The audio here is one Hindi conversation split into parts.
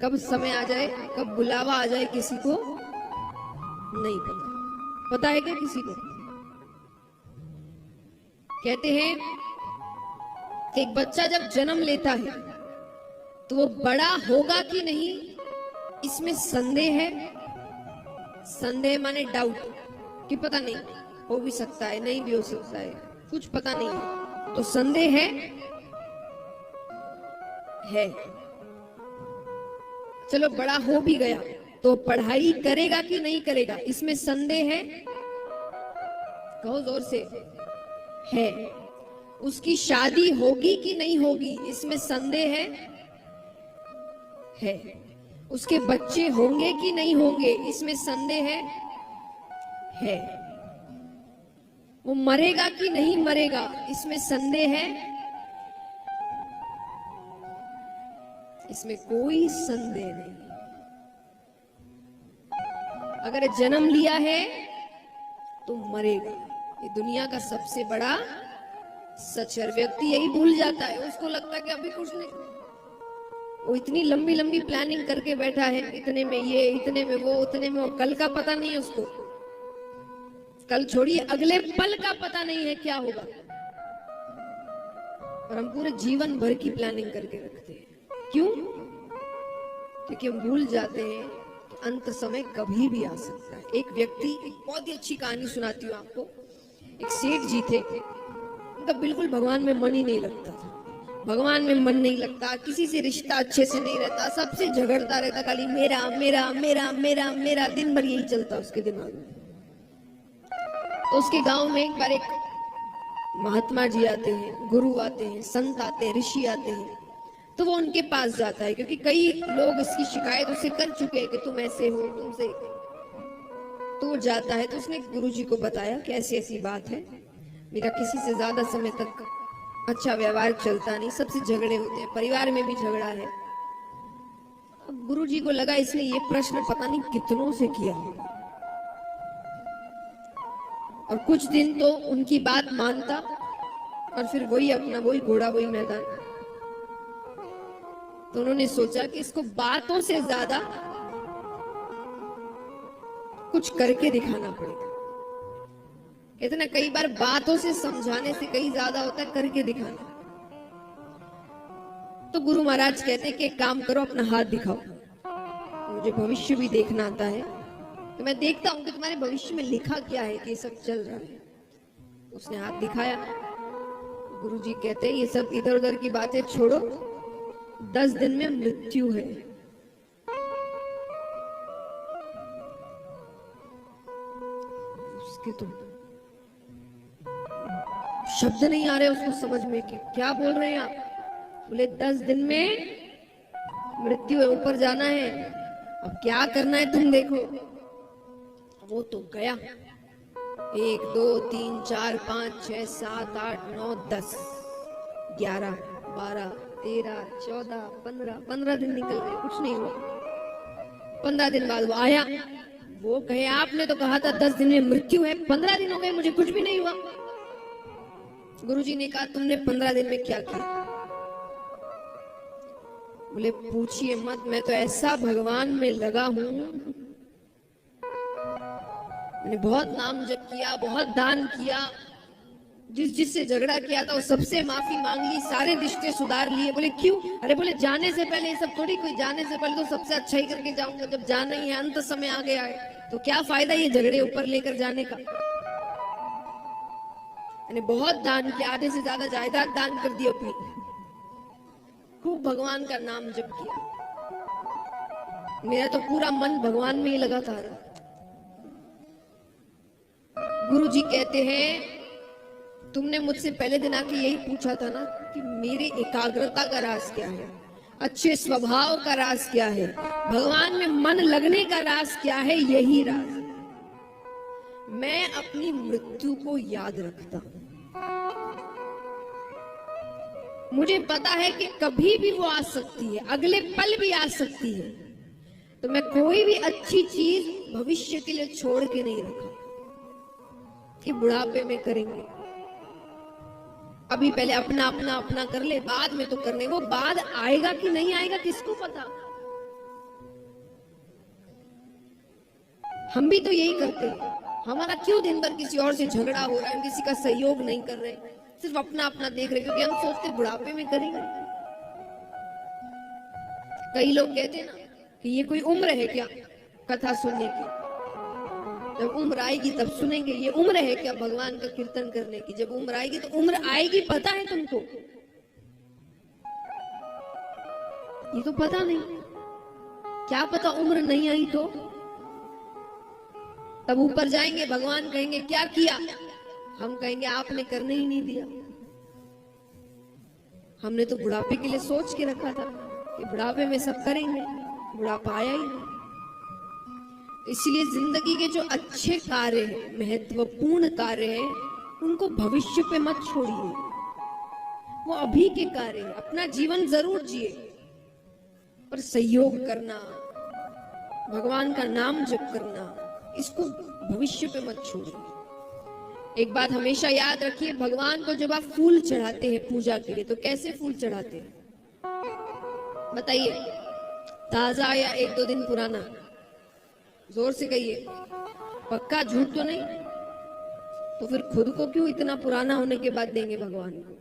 कब समय आ जाए, कब बुलावा आ जाए, किसी को नहीं पता। पता है क्या किसी को? कहते हैं कि एक बच्चा जब जन्म लेता है तो वो बड़ा होगा कि नहीं, इसमें संदेह है। संदेह माने डाउट, कि पता नहीं, हो भी सकता है, नहीं भी हो सकता है, कुछ पता नहीं है, तो संदेह है। चलो बड़ा हो भी गया तो पढ़ाई करेगा कि नहीं करेगा, इसमें संदेह है। कहो जोर से, है। उसकी शादी होगी कि नहीं होगी, इसमें संदेह है। उसके बच्चे होंगे कि नहीं होंगे, इसमें संदेह है। वो मरेगा कि नहीं मरेगा, इसमें संदेह है। इसमें कोई संदेह नहीं। अगर जन्म लिया है तो मरेगा, ये दुनिया का सबसे बड़ा सच है। व्यक्ति यही भूल जाता है, उसको लगता है कि अभी कुछ नहीं, वो इतनी लंबी लंबी प्लानिंग करके बैठा है, इतने में ये, इतने में वो, उतने में वो, कल का पता नहीं है उसको। कल छोड़िए, अगले पल का पता नहीं है क्या होगा। और हम पूरे जीवन भर की प्लानिंग करके रखते हैं। क्यों? क्योंकि हम भूल जाते हैं कि अंत समय कभी भी आ सकता है। एक व्यक्ति, एक बहुत ही अच्छी कहानी सुनाती हूँ आपको। एक सेठ जी थे, उनका बिल्कुल भगवान में मन ही नहीं लगता था। भगवान में मन नहीं लगता, किसी से रिश्ता अच्छे से नहीं रहता, सबसे झगड़ता रहता, खाली मेरा मेरा मेरा मेरा मेरा, दिन भर यही चलता उसके दिमाग में। तो उसके गांव में एक बार एक महात्मा जी आते हैं, गुरु आते हैं, संत आते हैं, ऋषि आते हैं। तो वो उनके पास जाता है, क्योंकि कई लोग इसकी शिकायत उससे कर चुके हैं कि तुम ऐसे हो, तुमसे। तो वो जाता है, तो उसने गुरु जी को बताया कि ऐसी ऐसी बात है, मेरा किसी से ज्यादा समय तक अच्छा व्यवहार चलता नहीं, सबसे झगड़े होते हैं, परिवार में भी झगड़ा है। अब गुरु जी को लगा इसने ये प्रश्न पता नहीं कितनों से किया होगा, और कुछ दिन तो उनकी बात मानता, और फिर वही अपना, वही घोड़ा, वही मैदान। तो उन्होंने सोचा कि इसको बातों से ज्यादा कुछ करके दिखाना पड़ेगा। इतना कई बार बातों से समझाने से कहीं ज्यादा होता है करके दिखाना। तो गुरु महाराज कहते हैं कि एक काम करो, अपना हाथ दिखाओ, मुझे भविष्य भी देखना आता है, तो मैं देखता हूं कि तुम्हारे भविष्य में लिखा क्या है कि ये सब चल रहा है। उसने हाथ दिखाया। गुरु जी कहते हैं ये सब इधर उधर की बातें छोड़ो, 10 दिन में मृत्यु है। उसके तो शब्द नहीं आ रहे उसको समझ में कि क्या बोल रहे हैं आप। बोले 10 दिन में मृत्यु है, ऊपर जाना है, अब क्या करना है तुम देखो। वो तो गया, 1 2 3 4 5 6 7 8 9 10 11 12 13 14 15 दिन निकल गए, कुछ नहीं हुआ। 15 दिन बाद वो आया, वो कहे आपने तो कहा था 10 दिन में मृत्यु है, 15 दिन हो गए मुझे कुछ भी नहीं हुआ। गुरुजी ने कहा तुमने 15 दिन में क्या किया? बोले पूछिए मत, मैं तो ऐसा भगवान में लगा हूं, मैंने बहुत नाम जप किया, बहुत दान किया, जिससे झगड़ा किया था वो सबसे माफी मांग ली, सारे रिश्ते सुधार लिए। बोले क्यों? अरे बोले जाने से पहले, ये सब थोड़ी कोई जाने से पहले तो सबसे अच्छा ही करके जाऊंगा, जब जाना ही है, अंत समय आ गया है, तो क्या फायदा ये झगड़े ऊपर लेकर जाने का। मैंने बहुत दान किया, आधे से ज्यादा जायदाद दान कर दी अपनी, खूब भगवान का नाम जप किया, मेरा तो पूरा मन भगवान में ही लगा था। गुरु जी कहते हैं तुमने मुझसे पहले दिन आके यही पूछा था ना कि मेरी एकाग्रता का राज क्या है, अच्छे स्वभाव का राज क्या है, भगवान में मन लगने का राज क्या है। यही राज मैं अपनी मृत्यु को याद रखता हूं। मुझे पता है कि कभी भी वो आ सकती है, अगले पल भी आ सकती है, तो मैं कोई भी अच्छी चीज भविष्य के लिए छोड़ के नहीं रखा कि बुढ़ापे में करेंगे। अभी पहले अपना अपना अपना कर ले, बाद में तो करने, वो बाद आएगा कि नहीं आएगा किसको पता। हम भी तो यही करते हैं। हमारा क्यों दिन भर किसी और से झगड़ा हो रहा है, हम किसी का सहयोग नहीं कर रहे, सिर्फ अपना अपना देख रहे, क्योंकि हम सोचते बुढ़ापे में करेंगे। कई लोग कहते हैं ना कि ये कोई उम्र है क्या कथा सुनने की, जब उम्र आएगी तब सुनेंगे। ये उम्र है क्या भगवान का कीर्तन करने की, जब उम्र आएगी तो उम्र आएगी, पता है तुमको? ये तो पता नहीं। क्या पता उम्र नहीं आई तो? तब ऊपर जाएंगे, भगवान कहेंगे क्या किया, हम कहेंगे आपने करने ही नहीं दिया। हमने तो बुढ़ापे के लिए सोच के रखा था कि बुढ़ापे में सब करेंगे, बुढ़ापा आया ही नहीं। इसलिए जिंदगी के जो अच्छे कार्य हैं, महत्वपूर्ण कार्य हैं, उनको भविष्य पे मत छोड़िए। वो अभी के कार्य हैं। अपना जीवन जरूर जिए, पर सहयोग करना, भगवान का नाम जप करना, इसको भविष्य पे मत छोड़िए। एक बात हमेशा याद रखिए, भगवान को जब आप फूल चढ़ाते हैं पूजा के लिए, तो कैसे फूल चढ़ाते हैं बताइए? ताजा या 1-2 दिन पुराना? जोर से कहिए, पक्का, झूठ तो नहीं? तो फिर खुद को क्यों इतना पुराना होने के बाद देंगे भगवान को?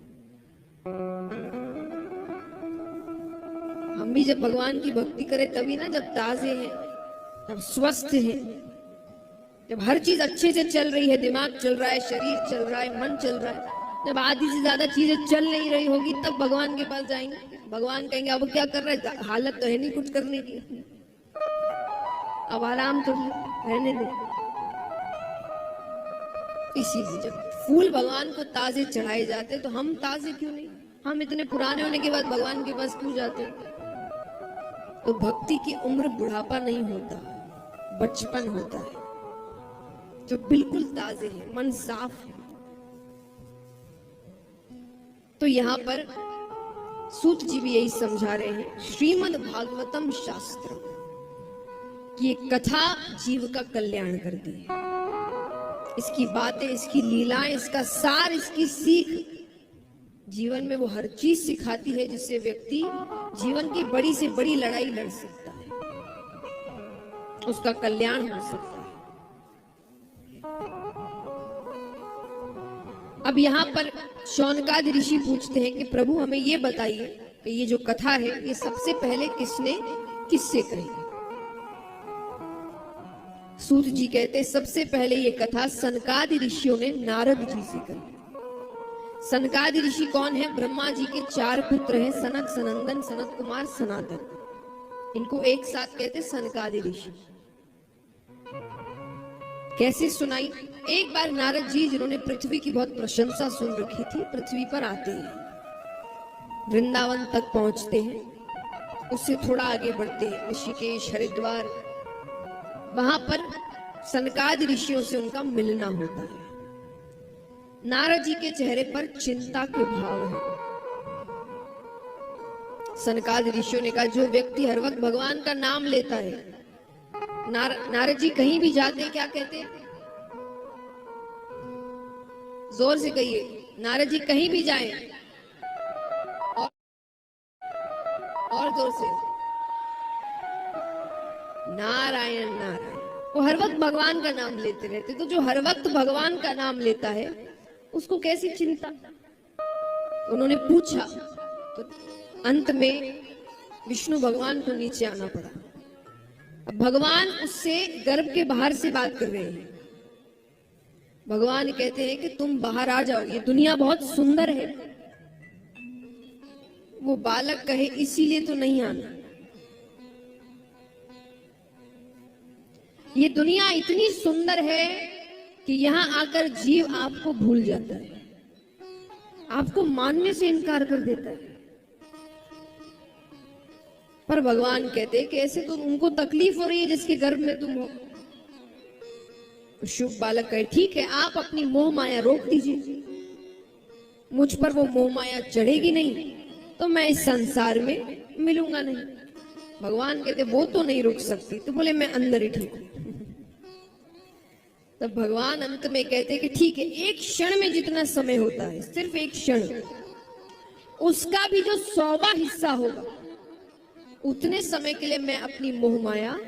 हम भी जब भगवान की भक्ति करें तभी ना, जब ताजे हैं, जब स्वस्थ हैं, जब हर चीज अच्छे से चल रही है, दिमाग चल रहा है, शरीर चल रहा है, मन चल रहा है। जब आधी से ज्यादा चीजें चल नहीं रही होगी तब भगवान के पास जाएंगे। भगवान कहेंगे अब क्या कर रहे हैं, हालत तो है नहीं कुछ करने की, अब आराम तो रहने दे। इसीलिए जब फूल भगवान को ताजे चढ़ाए जाते तो हम ताजे क्यों नहीं? हम इतने पुराने होने के बाद भगवान के पास क्यों जाते? तो भक्ति की उम्र बुढ़ापा नहीं होता, बचपन होता है, जो बिल्कुल ताजे है, मन साफ है। तो यहाँ पर सूत जी भी यही समझा रहे हैं, श्रीमद् भागवतम शास्त्र की कथा जीव का कल्याण करती है। इसकी बातें, इसकी लीलाएं, इसका सार, इसकी सीख जीवन में वो हर चीज सिखाती है जिससे व्यक्ति जीवन की बड़ी से बड़ी लड़ाई लड़ सकता है, उसका कल्याण हो सकता है। अब यहाँ पर शौनकादि ऋषि पूछते हैं कि प्रभु हमें ये बताइए कि ये जो कथा है ये सबसे पहले किसने किससे कही? सूत जी कहते सबसे पहले ये कथा सनकादि ऋषियों ने नारद जी से कही। सनकादि ऋषि कौन है? ब्रह्मा जी के 4 पुत्र हैं, सनक, सनंदन, सनत कुमार, सनातन। इनको एक साथ कहते सनकादि ऋषि। कैसे सुनाई? एक बार नारद जी, जिन्होंने पृथ्वी की बहुत प्रशंसा सुन रखी थी, पृथ्वी पर आते हैं, वृंदावन तक पहुंचते हैं, उससे थोड़ा आगे बढ़ते हैं, ऋषिकेश, हरिद्वार। वहां पर सनकादि ऋषियों से उनका मिलना होता है। नारद जी के चेहरे पर चिंता के भाव है। सनकादि ऋषियों ने कहा, जो व्यक्ति हर वक्त भगवान का नाम लेता है, नारद जी कहीं भी जाते हैं क्या कहते हैं? जोर से कहिए, नारद जी कहीं भी जाएं, और जोर से, नारायण नारायण। वो हर वक्त भगवान का नाम लेते रहते। तो जो हर वक्त भगवान का नाम लेता है उसको कैसी चिंता? उन्होंने पूछा, तो अंत में विष्णु भगवान को नीचे आना पड़ा। अब भगवान उससे गर्भ के बाहर से बात कर रहे हैं। भगवान कहते हैं कि तुम बाहर आ जाओ, ये दुनिया बहुत सुंदर है। वो बालक कहे इसीलिए तो नहीं आना, ये दुनिया इतनी सुंदर है कि यहाँ आकर जीव आपको भूल जाता है, आपको मानने से इनकार कर देता है। पर भगवान कहते हैं कि ऐसे तो उनको तकलीफ हो रही है जिसके गर्भ में तुम हो। शुभ बालक कहे, ठीक है, आप अपनी मोह माया रोक दीजिए, मुझ पर वो मोह माया चढ़ेगी नहीं तो मैं इस संसार में मिलूंगा नहीं। भगवान कहते वो तो नहीं रुक सकती। तो बोले मैं अंदर ही ठीक हूं। तब भगवान अंत में कहते कि ठीक है, एक क्षण में जितना समय होता है, सिर्फ एक क्षण, उसका भी जो 100वां हिस्सा होगा, उतने समय के लिए मैं अपनी मोह माया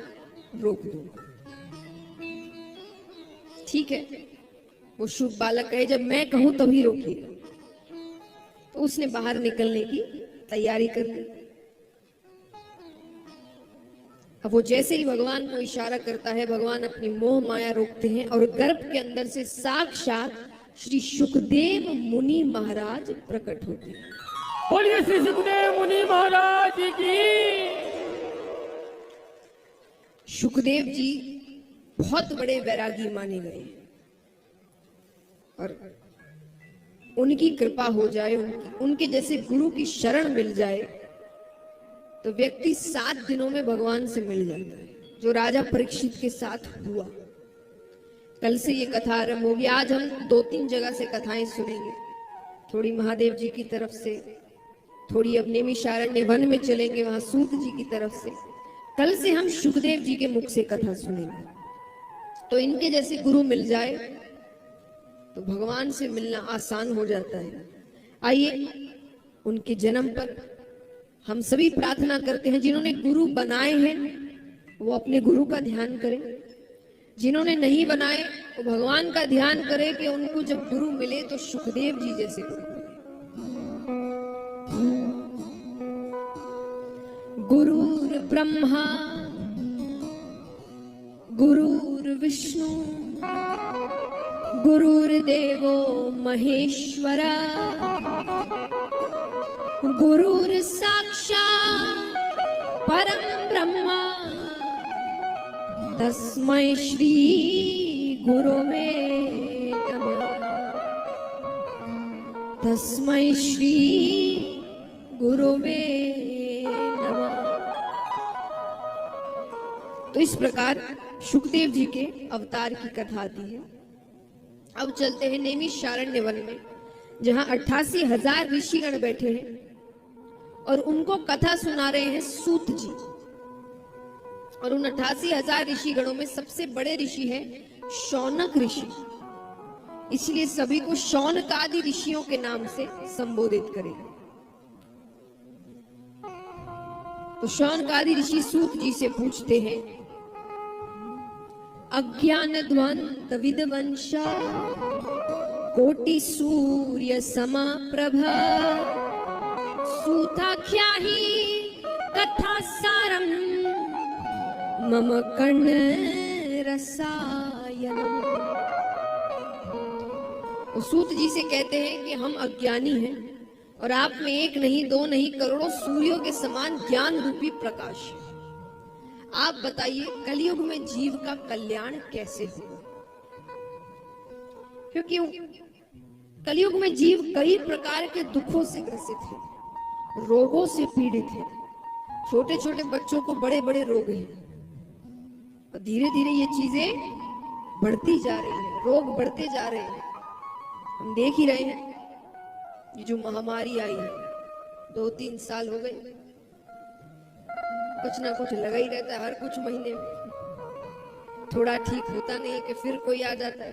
रोक दूंगा। ठीक है, वो शुभ बालक कहे जब मैं कहूं तभी रोकिए। तो उसने बाहर निकलने की तैयारी कर ली। अब वो जैसे ही भगवान को इशारा करता है, भगवान अपनी मोह माया रोकते हैं और गर्भ के अंदर से साक्षात श्री सुखदेव मुनि महाराज प्रकट होते हैं। बोलिए श्री सुखदेव मुनि महाराज की। सुखदेव जी बहुत बड़े वैरागी माने गए और उनकी कृपा हो जाए, उनके जैसे गुरु की शरण मिल जाए तो व्यक्ति 7 दिनों में भगवान से मिल जाता है, जो राजा परीक्षित के साथ हुआ। कल से ये कथा आरंभ होगी। आज हम 2-3 जगह से कथाएं सुनेंगे, थोड़ी महादेव जी की तरफ से, थोड़ी अब नैमिषारण्य वन में चलेंगे, वहां सूत जी की तरफ से। कल से हम सुखदेव जी के मुख से कथा सुनेंगे। तो इनके जैसे गुरु मिल जाए तो भगवान से मिलना आसान हो जाता है। आइए उनके जन्म पर हम सभी प्रार्थना करते हैं, जिन्होंने गुरु बनाए हैं वो अपने गुरु का ध्यान करें, जिन्होंने नहीं बनाए वो भगवान का ध्यान करें कि उनको जब गुरु मिले तो सुखदेव जी जैसे गुरु मिले। गुरुर् ब्रह्मा गुरुर्विष्णु गुरुर्देवो महेश्वरा गुरुर्साक्षात् परं ब्रह्म तस्मै श्री गुरवे नमः। तस्मै श्री गुरुवे नमः। तो इस प्रकार सुखदेव जी के अवतार की कथा आती है। अब चलते हैं नैमिषारण्य वन में, जहां 88,000 ऋषिगण बैठे हैं और उनको कथा सुना रहे हैं सूत जी। और उन 88,000 ऋषिगणों में सबसे बड़े ऋषि हैं शौनक ऋषि, इसलिए सभी को शौनकादि ऋषियों के नाम से संबोधित करें। तो शौनकादि ऋषि सूत जी से पूछते हैं, अज्ञान ध्वंत विद्वंशा कोटि सूर्य समाप्रभा सूताख्याहि कथा सारम मम कर्ण रसायनम। सूत जी से कहते हैं कि हम अज्ञानी हैं और आप में एक नहीं, दो नहीं, करोड़ों सूर्यों के समान ज्ञान रूपी प्रकाश है। आप बताइए कलयुग में जीव का कल्याण कैसे हो? क्योंकि कलयुग में जीव कई प्रकार के दुखों से ग्रसित है, रोगों से पीड़ित है। छोटे छोटे बच्चों को बड़े बड़े रोग हैं और धीरे धीरे ये चीजें बढ़ती जा रही है, रोग बढ़ते जा रहे हैं। हम देख ही रहे हैं, ये जो महामारी आई है 2-3 साल हो गए, कुछ ना कुछ लगा ही रहता है हर कुछ महीने में। थोड़ा ठीक होता नहीं है कि फिर कोई आ जाता है,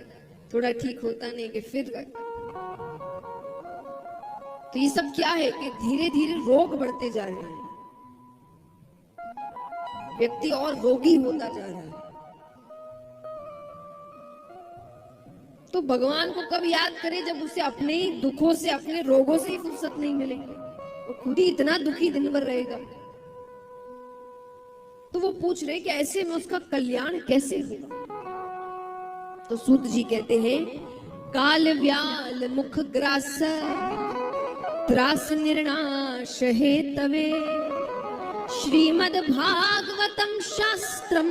थोड़ा ठीक होता नहीं कि फिर। तो ये सब क्या है कि धीरे धीरे रोग बढ़ते जा रहे हैं, व्यक्ति और रोगी होता जा रहा है। तो भगवान को कब याद करे जब उसे अपने ही दुखों से, अपने रोगों से ही फुर्सत नहीं मिलेगी, वो खुद ही इतना दुखी दिन भर रहेगा। तो वो पूछ रहे कि ऐसे में उसका कल्याण कैसे होगा? तो सूत जी कहते हैं, काल व्याल मुख ग्रास त्रास निर्नाश हेतवे श्रीमद् भागवतम शास्त्रम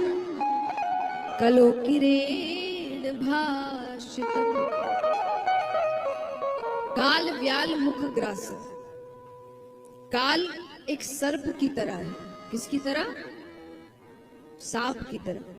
कलो किरेण भाषितम। काल व्याल मुख ग्रास। काल एक सर्प की तरह है। किसकी तरह? सांप की तरह।